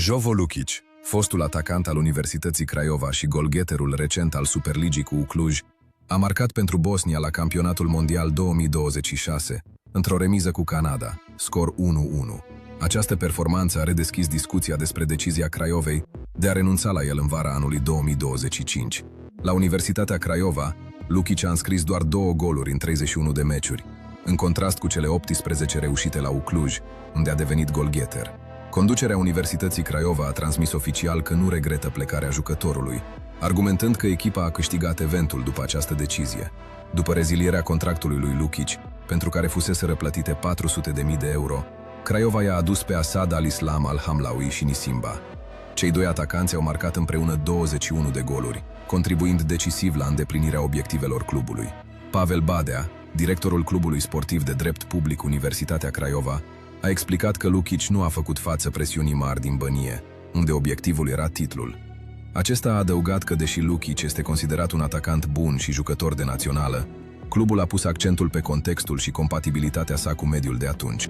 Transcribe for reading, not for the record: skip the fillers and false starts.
Jovo Lukic, fostul atacant al Universității Craiova și golgheterul recent al Superligii cu Cluj, a marcat pentru Bosnia la Campionatul Mondial 2026, într-o remiză cu Canada, scor 1-1. Această performanță a redeschis discuția despre decizia Craiovei de a renunța la el în vara anului 2025. La Universitatea Craiova, Lukic a înscris doar 2 goluri în 31 de meciuri, în contrast cu cele 18 reușite la Cluj, unde a devenit golgheter. Conducerea Universității Craiova a transmis oficial că nu regretă plecarea jucătorului, argumentând că echipa a câștigat eventul după această decizie. După rezilierea contractului lui Lukic, pentru care fusese răplătite 400.000 de euro, Craiova i-a adus pe Asad al-Islam al-Hamlawi și Nisimba. Cei 2 atacanți au marcat împreună 21 de goluri, contribuind decisiv la îndeplinirea obiectivelor clubului. Pavel Badea, directorul clubului sportiv de drept public Universitatea Craiova, a explicat că Lukic nu a făcut față presiunii mari din Bănie, unde obiectivul era titlul. Acesta a adăugat că, deși Lukic este considerat un atacant bun și jucător de națională, clubul a pus accentul pe contextul și compatibilitatea sa cu mediul de atunci.